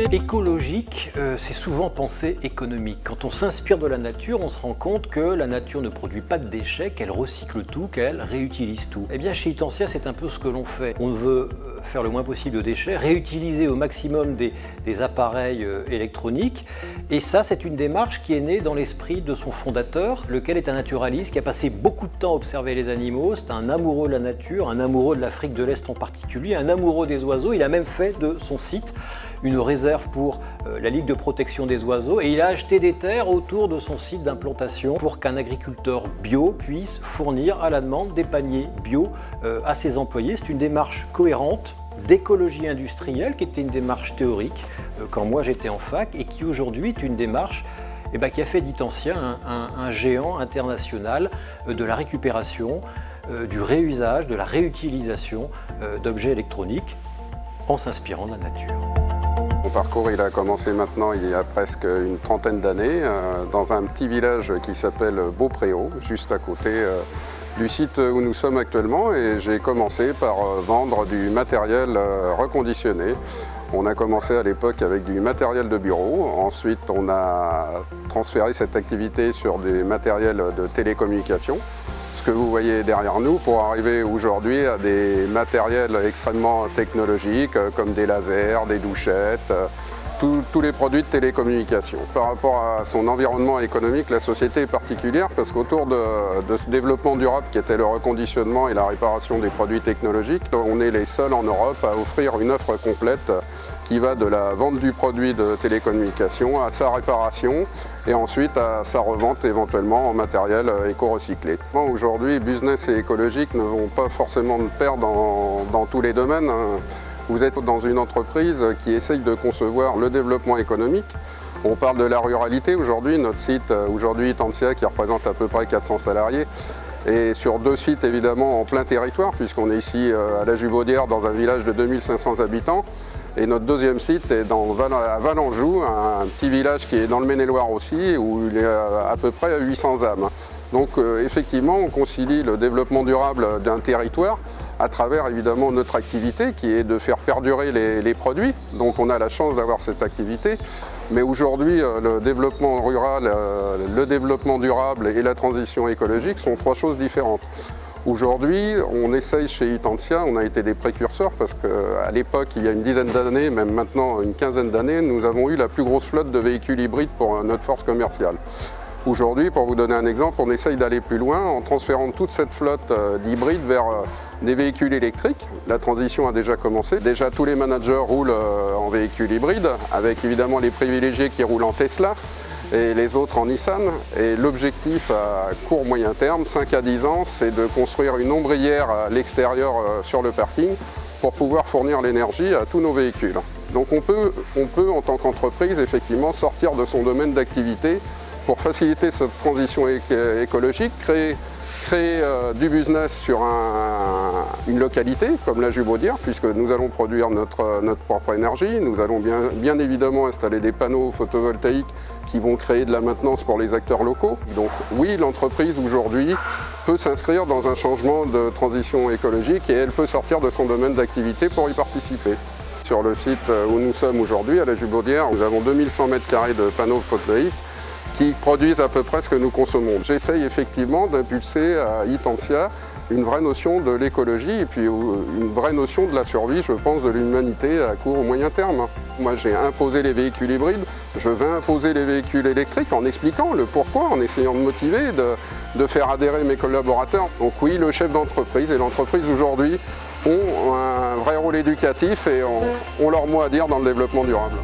Penser écologique, c'est souvent penser économique. Quand on s'inspire de la nature, on se rend compte que la nature ne produit pas de déchets, qu'elle recycle tout, qu'elle réutilise tout. Eh bien chez Itantia, c'est un peu ce que l'on fait. On veut faire le moins possible de déchets, réutiliser au maximum des appareils électroniques. Et ça, c'est une démarche qui est née dans l'esprit de son fondateur, lequel est un naturaliste qui a passé beaucoup de temps à observer les animaux. C'est un amoureux de la nature, un amoureux de l'Afrique de l'Est en particulier, un amoureux des oiseaux. Il a même fait de son site une réserve pour la Ligue de protection des oiseaux et il a acheté des terres autour de son site d'implantation pour qu'un agriculteur bio puisse fournir à la demande des paniers bio à ses employés. C'est une démarche cohérente d'écologie industrielle qui était une démarche théorique quand moi j'étais en fac et qui aujourd'hui est une démarche qui a fait d'Itantia un géant international de la récupération, du réusage, de la réutilisation d'objets électroniques en s'inspirant de la nature. Mon parcours il a commencé maintenant il y a presque une trentaine d'années dans un petit village qui s'appelle Beaupréau, juste à côté du site où nous sommes actuellement et j'ai commencé par vendre du matériel reconditionné. On a commencé à l'époque avec du matériel de bureau, ensuite on a transféré cette activité sur des matériels de télécommunication. Ce que vous voyez derrière nous pour arriver aujourd'hui à des matériels extrêmement technologiques comme des lasers, des douchettes, tous les produits de télécommunication. Par rapport à son environnement économique, la société est particulière parce qu'autour de ce développement durable qui était le reconditionnement et la réparation des produits technologiques, on est les seuls en Europe à offrir une offre complète qui va de la vente du produit de télécommunication à sa réparation et ensuite à sa revente éventuellement en matériel éco-recyclé. Aujourd'hui, business et écologique ne vont pas forcément de pair dans tous les domaines. Vous êtes dans une entreprise qui essaye de concevoir le développement économique. On parle de la ruralité aujourd'hui, notre site aujourd'hui Itantia qui représente à peu près 400 salariés et sur deux sites évidemment en plein territoire puisqu'on est ici à la Jubaudière dans un village de 2500 habitants et notre deuxième site est à Valenjou, un petit village qui est dans le Maine-et-Loire aussi où il y a à peu près 800 âmes. Donc effectivement on concilie le développement durable d'un territoire à travers évidemment notre activité qui est de faire perdurer les produits, dont on a la chance d'avoir cette activité. Mais aujourd'hui, le développement rural, le développement durable et la transition écologique sont trois choses différentes. Aujourd'hui, on essaye chez Itantia, on a été des précurseurs parce qu'à l'époque, il y a une dizaine d'années, même maintenant une quinzaine d'années, nous avons eu la plus grosse flotte de véhicules hybrides pour notre force commerciale. Aujourd'hui, pour vous donner un exemple, on essaye d'aller plus loin en transférant toute cette flotte d'hybrides vers des véhicules électriques. La transition a déjà commencé. Déjà, tous les managers roulent en véhicules hybrides, avec évidemment les privilégiés qui roulent en Tesla et les autres en Nissan. Et l'objectif à court-moyen terme, 5 à 10 ans, c'est de construire une ombrière à l'extérieur sur le parking pour pouvoir fournir l'énergie à tous nos véhicules. Donc on peut en tant qu'entreprise, effectivement, sortir de son domaine d'activité pour faciliter cette transition écologique, créer du business sur une localité comme la Jubaudière, puisque nous allons produire notre propre énergie. Nous allons bien évidemment installer des panneaux photovoltaïques qui vont créer de la maintenance pour les acteurs locaux. Donc oui, l'entreprise aujourd'hui peut s'inscrire dans un changement de transition écologique et elle peut sortir de son domaine d'activité pour y participer. Sur le site où nous sommes aujourd'hui, à la Jubaudière, nous avons 2100 m² de panneaux photovoltaïques qui produisent à peu près ce que nous consommons. J'essaye effectivement d'impulser à Itantia une vraie notion de l'écologie et puis une vraie notion de la survie, je pense, de l'humanité à court ou moyen terme. Moi, j'ai imposé les véhicules hybrides, je vais imposer les véhicules électriques en expliquant le pourquoi, en essayant de motiver, de faire adhérer mes collaborateurs. Donc oui, le chef d'entreprise et l'entreprise aujourd'hui ont un vrai rôle éducatif et ont leur mot à dire dans le développement durable.